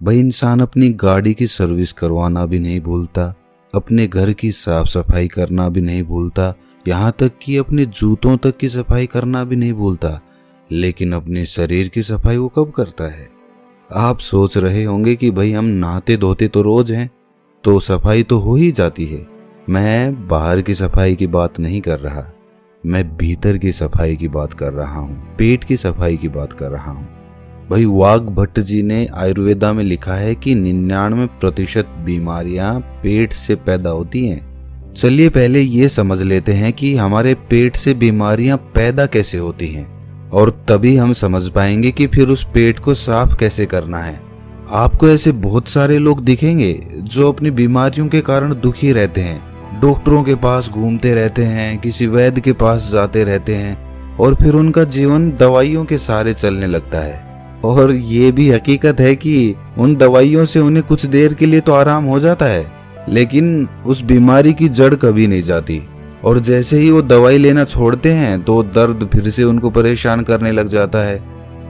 वही इंसान अपनी गाड़ी की सर्विस करवाना भी नहीं भूलता, अपने घर की साफ सफाई करना भी नहीं भूलता, यहाँ तक कि अपने जूतों तक की सफाई करना भी नहीं भूलता। लेकिन अपने शरीर की सफाई वो कब करता है? आप सोच रहे होंगे कि भाई हम नहाते धोते तो रोज हैं, तो सफाई तो हो ही जाती है। मैं बाहर की सफाई की बात नहीं कर रहा, मैं भीतर की सफाई की बात कर रहा हूँ, पेट की सफाई की बात कर रहा हूँ। भाई वाघ भट्ट जी ने आयुर्वेदा में लिखा है कि 99% बीमारियां पेट से पैदा होती हैं। चलिए पहले ये समझ लेते हैं कि हमारे पेट से बीमारियां पैदा कैसे होती हैं, और तभी हम समझ पाएंगे कि फिर उस पेट को साफ कैसे करना है। आपको ऐसे बहुत सारे लोग दिखेंगे जो अपनी बीमारियों के कारण दुखी रहते हैं, डॉक्टरों के पास घूमते रहते हैं, किसी वैद्य के पास जाते रहते हैं, और फिर उनका जीवन दवाइयों के सहारे चलने लगता है। और ये भी हकीकत है कि उन दवाइयों से उन्हें कुछ देर के लिए तो आराम हो जाता है, लेकिन उस बीमारी की जड़ कभी नहीं जाती। और जैसे ही वो दवाई लेना छोड़ते हैं तो दर्द फिर से उनको परेशान करने लग जाता है।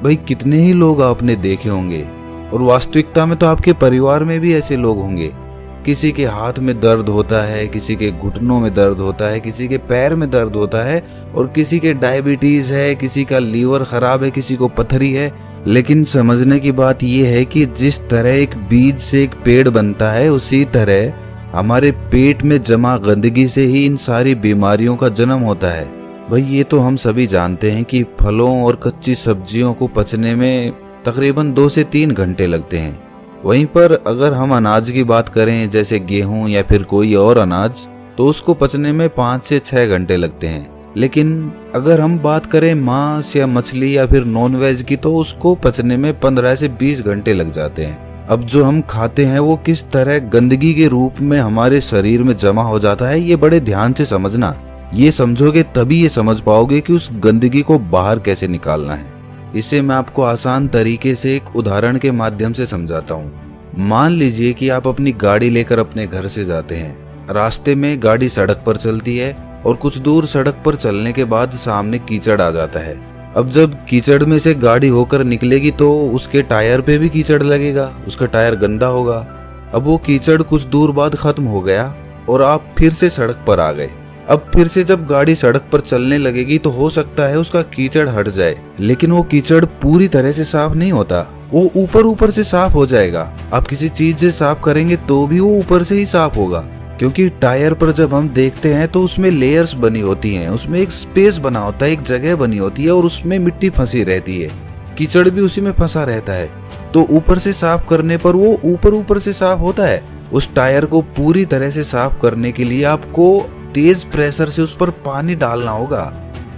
भाई कितने ही लोग आपने देखे होंगे, और वास्तविकता में तो आपके परिवार में भी ऐसे लोग होंगे। किसी के हाथ में दर्द होता है, किसी के घुटनों में दर्द होता है, किसी के पैर में दर्द होता है, और किसी के डायबिटीज है, किसी का लीवर खराब है, किसी को पथरी है। लेकिन समझने की बात यह है कि जिस तरह एक बीज से एक पेड़ बनता है, उसी तरह हमारे पेट में जमा गंदगी से ही इन सारी बीमारियों का जन्म होता है। भाई ये तो हम सभी जानते हैं कि फलों और कच्ची सब्जियों को पचने में तकरीबन 2 से 3 घंटे लगते हैं। वहीं पर अगर हम अनाज की बात करें, जैसे गेहूं या फिर कोई और अनाज, तो उसको पचने में 5 से 6 घंटे लगते हैं। लेकिन अगर हम बात करें मांस या मछली या फिर नॉनवेज की, तो उसको पचने में 15 से 20 घंटे लग जाते हैं। अब जो हम खाते हैं वो किस तरह गंदगी के रूप में हमारे शरीर में जमा हो जाता है, ये बड़े ध्यान से समझना। ये समझोगे तभी ये समझ पाओगे कि उस गंदगी को बाहर कैसे निकालना है। इसे मैं आपको आसान तरीके से एक उदाहरण के माध्यम से समझाता हूँ। मान लीजिए कि आप अपनी गाड़ी लेकर अपने घर से जाते हैं। रास्ते में गाड़ी सड़क पर चलती है, और कुछ दूर सड़क पर चलने के बाद सामने कीचड़ आ जाता है। अब जब कीचड़ में से गाड़ी होकर निकलेगी तो उसके टायर पे भी कीचड़ लगेगा, उसका टायर गंदा होगा। अब वो कीचड़ कुछ दूर बाद खत्म हो गया और आप फिर से सड़क पर आ गए। अब फिर से जब गाड़ी सड़क पर चलने लगेगी तो हो सकता है उसका कीचड़ हट जाए, लेकिन वो कीचड़ पूरी तरह से साफ नहीं होता, वो ऊपर ऊपर से साफ हो जाएगा। आप किसी चीज से साफ करेंगे तो भी वो ऊपर से ही साफ होगा, क्योंकि टायर पर जब हम देखते हैं तो उसमें लेयर्स बनी होती हैं, उसमें एक स्पेस बना होता है, एक जगह बनी होती है, और उसमें मिट्टी फंसी रहती है, कीचड़ भी उसी में फंसा रहता है। तो ऊपर से साफ करने पर वो ऊपर ऊपर से साफ होता है। उस टायर को पूरी तरह से साफ करने के लिए आपको तेज प्रेशर से उस पर पानी डालना होगा,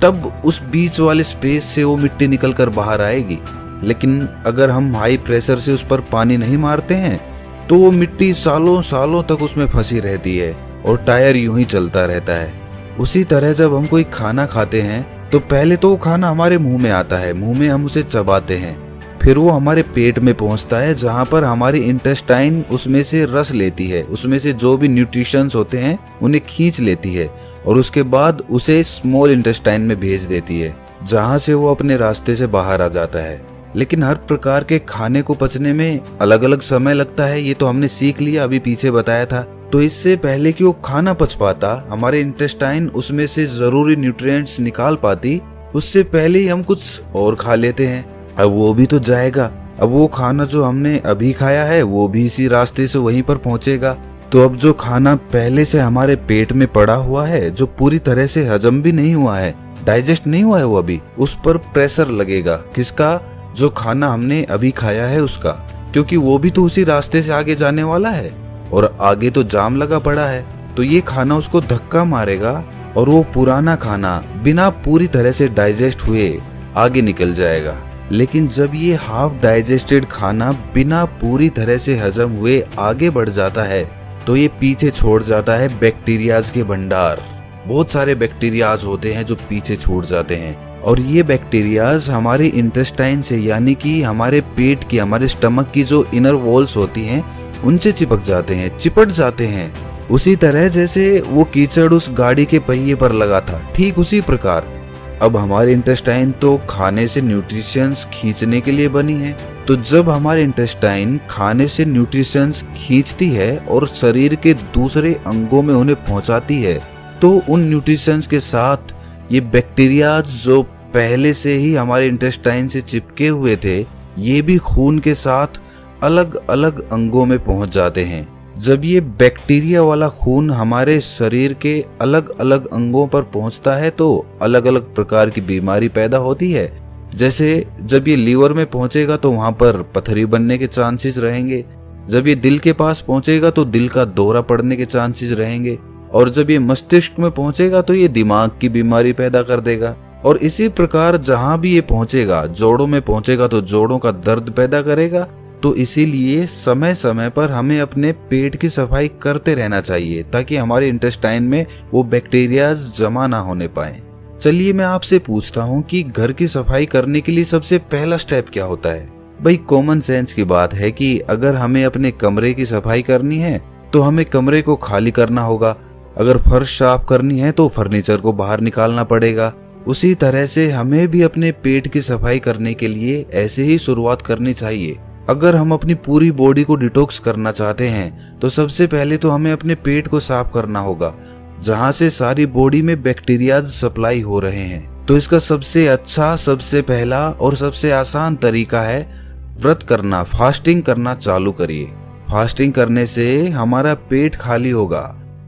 तब उस बीच वाले स्पेस से वो मिट्टी निकल कर बाहर आएगी। लेकिन अगर हम हाई प्रेशर से उस पर पानी नहीं मारते हैं तो वो मिट्टी सालों सालों तक उसमें फंसी रहती है और टायर यूं ही चलता रहता है। उसी तरह जब हम कोई खाना खाते हैं तो पहले तो वो खाना हमारे मुंह में आता है, मुंह में हम उसे चबाते हैं, फिर वो हमारे पेट में पहुंचता है, जहां पर हमारी इंटेस्टाइन उसमें से रस लेती है, उसमें से जो भी न्यूट्रिशंस होते हैं उन्हें खींच लेती है, और उसके बाद उसे स्मॉल इंटेस्टाइन में भेज देती है, जहां से वो अपने रास्ते से बाहर आ जाता है। लेकिन हर प्रकार के खाने को पचने में अलग अलग समय लगता है, ये तो हमने सीख लिया, अभी पीछे बताया था। तो इससे पहले कि वो खाना पच पाता, हमारे इंटेस्टाइन उसमें से जरूरी न्यूट्रिएंट्स निकाल पाती, उससे पहले ही हम कुछ और खा लेते हैं। अब वो भी तो जाएगा, अब वो खाना जो हमने अभी खाया है वो भी इसी रास्ते से वहीं पर पहुंचेगा। तो अब जो खाना पहले से हमारे पेट में पड़ा हुआ है, जो पूरी तरह से हजम भी नहीं हुआ है, डाइजेस्ट नहीं हुआ है वो अभी, उस पर प्रेशर लगेगा। किसका? जो खाना हमने अभी खाया है उसका, क्योंकि वो भी तो उसी रास्ते से आगे जाने वाला है और आगे तो जाम लगा पड़ा है। तो ये खाना उसको धक्का मारेगा और वो पुराना खाना बिना पूरी तरह से डाइजेस्ट हुए आगे निकल जाएगा। लेकिन जब ये हाफ डाइजेस्टेड खाना बिना पूरी तरह से हजम हुए आगे बढ़ जाता है तो ये पीछे छोड़ जाता है बैक्टीरियाज के भंडार। बहुत सारे बैक्टीरियाज होते हैं जो पीछे छूट जाते हैं, और ये बैक्टीरियाज हमारे इंटेस्टाइन से, यानी कि हमारे पेट की, हमारे स्टमक की जो इनर वॉल्स होती हैं उनसे चिपक जाते हैं, चिपट जाते हैं। उसी तरह जैसे वो कीचड़ उस गाड़ी के पहिए पर लगा था, ठीक उसी प्रकार अब हमारे इंटेस्टाइन तो खाने से न्यूट्रिशंस खींचने के लिए बनी है, तो तो जब हमारे इंटेस्टाइन खाने से न्यूट्रिशंस खींचती है और शरीर के दूसरे अंगों में उन्हें पहुंचाती है, तो उन न्यूट्रिशंस के साथ ये बैक्टीरिया जो पहले से ही हमारे इंटेस्टाइन से चिपके हुए थे, ये भी खून के साथ अलग अलग अंगों में पहुंच जाते हैं। जब ये बैक्टीरिया वाला खून हमारे शरीर के अलग अलग अंगों पर पहुंचता है तो अलग अलग प्रकार की बीमारी पैदा होती है। जैसे जब ये लीवर में पहुंचेगा तो वहां पर पथरी बनने के चांसेस रहेंगे, जब ये दिल के पास पहुंचेगा तो दिल का दौरा पड़ने के चांसेस रहेंगे, और जब ये मस्तिष्क में पहुंचेगा तो ये दिमाग की बीमारी पैदा कर देगा। और इसी प्रकार जहां भी ये पहुंचेगा, जोड़ों में पहुंचेगा तो जोड़ों का दर्द पैदा करेगा। तो इसीलिए समय समय पर हमें अपने पेट की सफाई करते रहना चाहिए ताकि हमारे इंटेस्टाइन में वो बैक्टीरिया जमा ना होने पाए। चलिए मैं आपसे पूछता हूँ कि घर की सफाई करने के लिए सबसे पहला स्टेप क्या होता है? भाई कॉमन सेंस की बात है कि अगर हमें अपने कमरे की सफाई करनी है तो हमें कमरे को खाली करना होगा। अगर फर्श साफ करनी है तो फर्नीचर को बाहर निकालना पड़ेगा। उसी तरह से हमें भी अपने पेट की सफाई करने के लिए ऐसे ही शुरुआत करनी चाहिए। अगर हम अपनी पूरी बॉडी को डिटॉक्स करना चाहते हैं तो सबसे पहले तो हमें अपने पेट को साफ करना होगा, जहां से सारी बॉडी में बैक्टीरिया सप्लाई हो रहे हैं। तो इसका सबसे अच्छा, सबसे पहला और सबसे आसान तरीका है व्रत करना, फास्टिंग करना चालू करिए। फास्टिंग करने से हमारा पेट खाली होगा,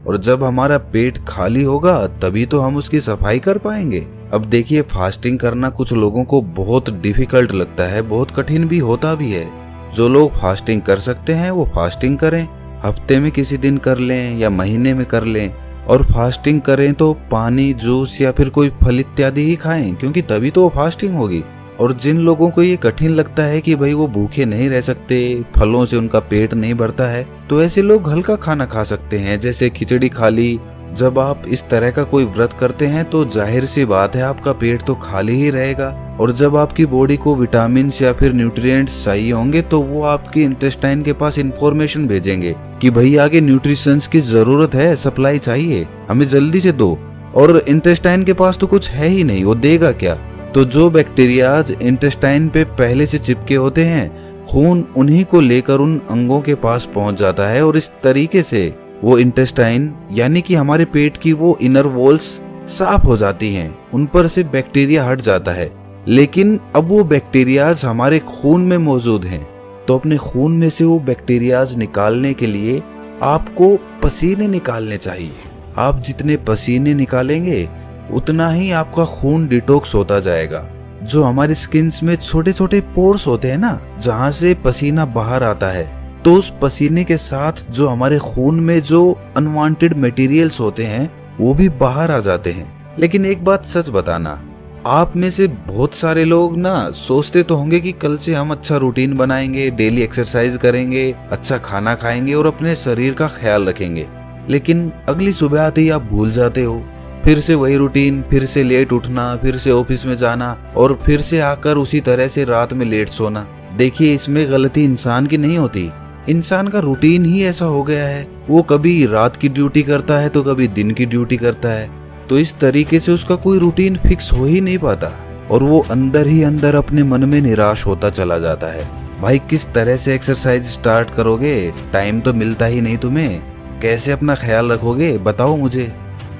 और जब हमारा पेट खाली होगा तभी तो हम उसकी सफाई कर पाएंगे। अब देखिए, फास्टिंग करना कुछ लोगों को बहुत डिफिकल्ट लगता है, बहुत कठिन भी होता भी है। जो लोग फास्टिंग कर सकते हैं वो फास्टिंग करें, हफ्ते में किसी दिन कर लें या महीने में कर लें। और फास्टिंग करें तो पानी, जूस या फिर कोई फल इत्यादि ही खाएं, क्योंकि तभी तो वो फास्टिंग होगी। और जिन लोगों को ये कठिन लगता है कि भाई वो भूखे नहीं रह सकते, फलों से उनका पेट नहीं भरता है, तो ऐसे लोग हल्का खाना खा सकते हैं, जैसे खिचड़ी खा ली। जब आप इस तरह का कोई व्रत करते हैं तो जाहिर सी बात है आपका पेट तो खाली ही रहेगा। और जब आपकी बॉडी को विटामिन या फिर न्यूट्रिएंट्स चाहिए होंगे तो वो आपके इंटेस्टाइन के पास इंफॉर्मेशन भेजेंगे कि भाई आगे न्यूट्रिशंस की जरूरत है, सप्लाई चाहिए, हमें जल्दी से दो। और इंटेस्टाइन के पास तो कुछ है ही नहीं, वो देगा क्या? तो जो बैक्टीरियाज इंटेस्टाइन पे पहले से चिपके होते हैं, खून उन्हीं को लेकर उन अंगों के पास पहुंच जाता है, और इस तरीके से वो इंटेस्टाइन यानी कि हमारे पेट की वो इनर वॉल्स साफ हो जाती हैं, उन पर से बैक्टीरिया हट जाता है। लेकिन अब वो बैक्टीरियाज हमारे खून में मौजूद हैं, तो अपने खून में से वो बैक्टीरियाज निकालने के लिए आपको पसीने निकालने चाहिए। आप जितने पसीने निकालेंगे उतना ही आपका खून डिटॉक्स होता जाएगा। जो हमारी स्किन्स में छोटे छोटे पोर्स होते हैं ना, जहां से पसीना बाहर आता है, तो उस पसीने के साथ जो हमारे खून में जो अनवांटेड मटेरियल्स होते हैं वो भी बाहर आ जाते हैं। लेकिन एक बात सच बताना, आप में से बहुत सारे लोग ना सोचते तो होंगे कि कल से हम अच्छा रूटीन बनाएंगे, डेली एक्सरसाइज करेंगे, अच्छा खाना खाएंगे और अपने शरीर का ख्याल रखेंगे। लेकिन अगली सुबह आते ही आप भूल जाते हो, फिर से वही रूटीन, फिर से लेट उठना, फिर से ऑफिस में जाना और फिर से आकर उसी तरह से रात में लेट सोना। देखिए, इसमें गलती इंसान की नहीं होती, इंसान का रूटीन ही ऐसा हो गया है। वो कभी रात की ड्यूटी करता है तो कभी दिन की ड्यूटी करता है, तो इस तरीके से उसका कोई रूटीन फिक्स हो ही नहीं पाता और वो अंदर ही अंदर अपने मन में निराश होता चला जाता है। भाई किस तरह से एक्सरसाइज स्टार्ट करोगे? टाइम तो मिलता ही नहीं तुम्हें, कैसे अपना ख्याल रखोगे बताओ मुझे।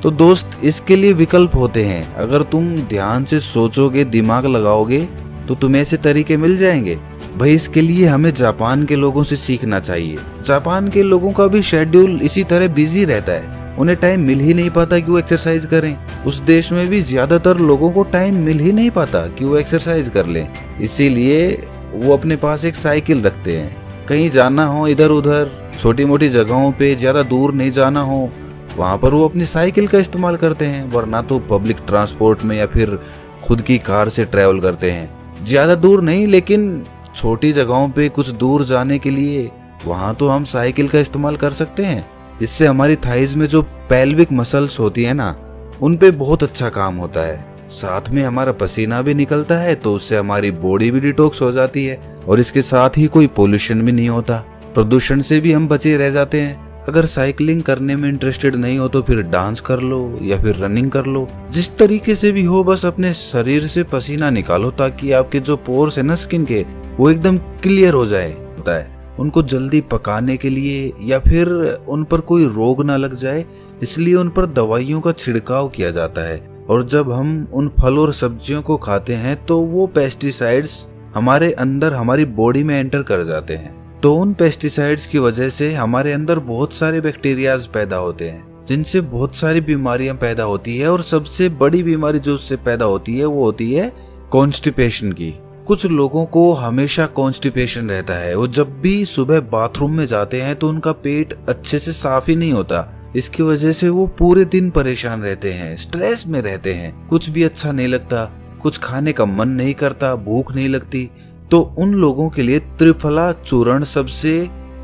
तो दोस्त, इसके लिए विकल्प होते हैं। अगर तुम ध्यान से सोचोगे, दिमाग लगाओगे तो तुम्हें ऐसे तरीके मिल जाएंगे। भाई इसके लिए हमें जापान के लोगों से सीखना चाहिए। जापान के लोगों का भी शेड्यूल इसी तरह बिजी रहता है, उन्हें टाइम मिल ही नहीं पाता कि वो एक्सरसाइज करें। उस देश में भी ज्यादातर लोगों को टाइम मिल ही नहीं पाता कि वो एक्सरसाइज कर लें, इसीलिए वो अपने पास एक साइकिल रखते हैं। कहीं जाना हो इधर उधर, छोटी मोटी जगहों पे, ज्यादा दूर नहीं जाना हो, वहां पर वो अपनी साइकिल का इस्तेमाल करते हैं, वरना तो पब्लिक ट्रांसपोर्ट में या फिर खुद की कार से ट्रैवल करते हैं। ज्यादा दूर नहीं, लेकिन छोटी जगहों पे कुछ दूर जाने के लिए वहां तो हम साइकिल का इस्तेमाल कर सकते हैं। इससे हमारी थाइज में जो पेल्विक मसल्स होती है ना, उन पे बहुत अच्छा काम होता है। साथ में हमारा पसीना भी निकलता है, तो उससे हमारी बॉडी भी डिटॉक्स हो जाती है और इसके साथ ही कोई पोल्यूशन भी नहीं होता, प्रदूषण से भी हम बचे रह जाते हैं। अगर साइकिलिंग करने में इंटरेस्टेड नहीं हो तो फिर डांस कर लो या फिर रनिंग कर लो, जिस तरीके से भी हो, बस अपने शरीर से पसीना निकालो ताकि आपके जो पोर्स है ना स्किन के, वो एकदम क्लियर हो जाए होता है। उनको जल्दी पकाने के लिए या फिर उन पर कोई रोग ना लग जाए, इसलिए उन पर दवाइयों का छिड़काव किया जाता है। और जब हम उन फल और सब्जियों को खाते हैं तो वो पेस्टिसाइड्स हमारे अंदर हमारी बॉडी में एंटर कर जाते हैं। तो उन पेस्टिसाइड्स की वजह से हमारे अंदर बहुत सारे बैक्टीरियाज पैदा होते हैं, जिनसे बहुत सारी बीमारियां पैदा होती है। और सबसे बड़ी बीमारी जो उससे पैदा होती है वो होती है कॉन्स्टिपेशन की। कुछ लोगों को हमेशा कॉन्स्टिपेशन रहता है। वो जब भी सुबह बाथरूम में जाते हैं तो उनका पेट अच्छे से साफ ही नहीं होता। इसकी वजह से वो पूरे दिन परेशान रहते हैं, स्ट्रेस में रहते हैं, कुछ भी अच्छा नहीं लगता, कुछ खाने का मन नहीं करता, भूख नहीं लगती। तो उन लोगों के लिए त्रिफला चूर्ण सबसे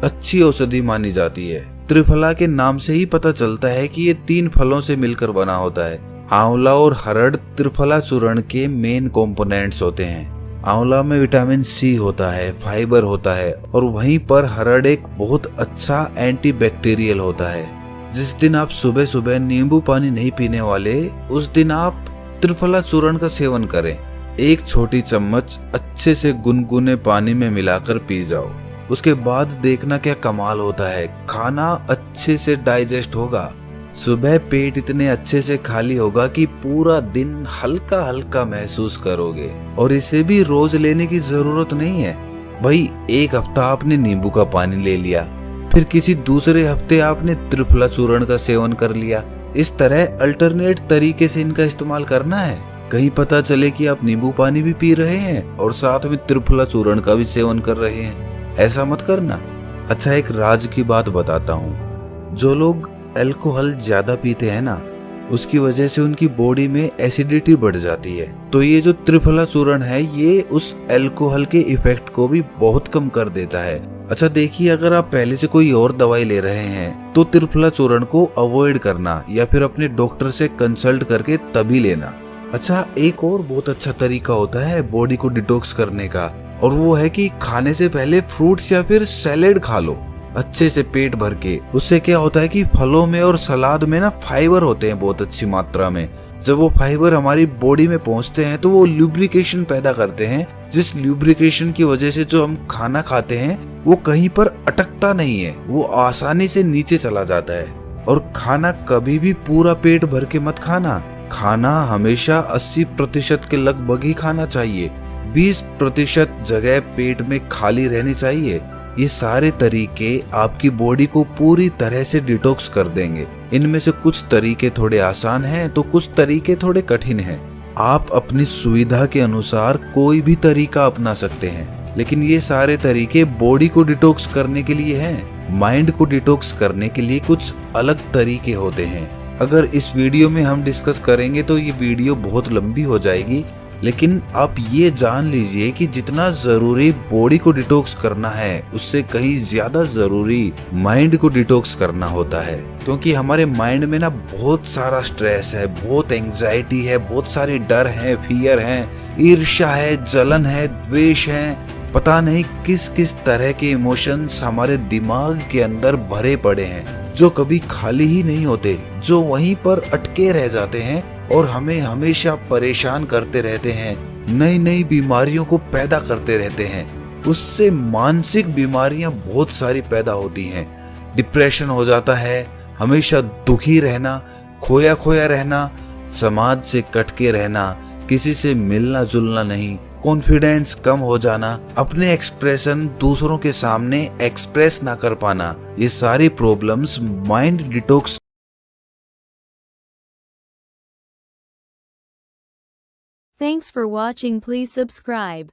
अच्छी औषधि मानी जाती है। त्रिफला के नाम से ही पता चलता है कि ये 3 फलों से मिलकर बना होता है। आंवला और हरड़ त्रिफला चूर्ण के मेन कंपोनेंट्स होते हैं। आंवला में विटामिन सी होता है, फाइबर होता है, और वहीं पर हरड़ एक बहुत अच्छा एंटीबैक्टीरियल होता है। जिस दिन आप सुबह सुबह नींबू पानी नहीं पीने वाले, उस दिन आप त्रिफला चूर्ण का सेवन करें। 1 छोटी चम्मच अच्छे से गुनगुने पानी में मिलाकर पी जाओ। उसके बाद देखना क्या कमाल होता है। खाना अच्छे से डाइजेस्ट होगा, सुबह पेट इतने अच्छे से खाली होगा कि पूरा दिन हल्का हल्का महसूस करोगे। और इसे भी रोज लेने की जरूरत नहीं है भाई। 1 हफ्ता आपने नींबू का पानी ले लिया, फिर किसी दूसरे हफ्ते आपने त्रिफला चूर्ण का सेवन कर लिया। इस तरह अल्टरनेट तरीके से इनका इस्तेमाल करना है। कहीं पता चले कि आप नींबू पानी भी पी रहे हैं और साथ में त्रिफला चूर्ण का भी सेवन कर रहे हैं। ऐसा मत करना। अच्छा, एक राज की बात बताता हूँ। जो लोग अल्कोहल ज्यादा पीते हैं ना, उसकी वजह से उनकी बॉडी में एसिडिटी बढ़ जाती है। तो ये जो त्रिफला चूर्ण है, ये उस अल्कोहल के इफेक्ट को भी बहुत कम कर देता है। अच्छा देखिए, अगर आप पहले से कोई और दवाई ले रहे हैं तो त्रिफला चूर्ण को अवॉइड करना या फिर अपने डॉक्टर से कंसल्ट करके तभी लेना। अच्छा, एक और बहुत अच्छा तरीका होता है बॉडी को डिटॉक्स करने का, और वो है कि खाने से पहले फ्रूट्स या फिर सैलेड खा लो अच्छे से पेट भर के। उससे क्या होता है कि फलों में और सलाद में ना फाइबर होते हैं बहुत अच्छी मात्रा में। जब वो फाइबर हमारी बॉडी में पहुंचते हैं तो वो ल्यूब्रिकेशन पैदा करते हैं, जिस ल्यूब्रिकेशन की वजह से जो हम खाना खाते हैं वो कहीं पर अटकता नहीं है, वो आसानी से नीचे चला जाता है। और खाना कभी भी पूरा पेट भर के मत खाना। खाना हमेशा 80% के लगभग ही खाना चाहिए। 20% जगह पेट में खाली रहनी चाहिए। ये सारे तरीके आपकी बॉडी को पूरी तरह से डिटॉक्स कर देंगे। इनमें से कुछ तरीके थोड़े आसान हैं तो कुछ तरीके थोड़े कठिन हैं। आप अपनी सुविधा के अनुसार कोई भी तरीका अपना सकते हैं, लेकिन ये सारे तरीके बॉडी को डिटॉक्स करने के लिए हैं। माइंड को डिटॉक्स करने के लिए कुछ अलग तरीके होते हैं। अगर इस वीडियो में हम डिस्कस करेंगे तो ये वीडियो बहुत लंबी हो जाएगी, लेकिन आप ये जान लीजिए कि जितना जरूरी बॉडी को डिटॉक्स करना है, उससे कहीं ज्यादा जरूरी माइंड को डिटॉक्स करना होता है। क्योंकि हमारे माइंड में ना बहुत सारा स्ट्रेस है, बहुत एंजाइटी है, बहुत सारे डर है, फियर है, ईर्ष्या है, जलन है, द्वेष है, पता नहीं किस किस तरह के इमोशंस हमारे दिमाग के अंदर भरे पड़े हैं, जो कभी खाली ही नहीं होते, जो वहीं पर अटके रह जाते हैं और हमें हमेशा परेशान करते रहते हैं, नई नई बीमारियों को पैदा करते रहते हैं। उससे मानसिक बीमारियां बहुत सारी पैदा होती हैं। डिप्रेशन हो जाता है, हमेशा दुखी रहना, खोया खोया रहना, समाज से कटके रहना, किसी से मिलना जुलना नहीं, कॉन्फिडेंस कम हो जाना, अपने एक्सप्रेशन दूसरों के सामने एक्सप्रेस ना कर पाना, ये सारी problems mind detox. Thanks for watching. Please subscribe.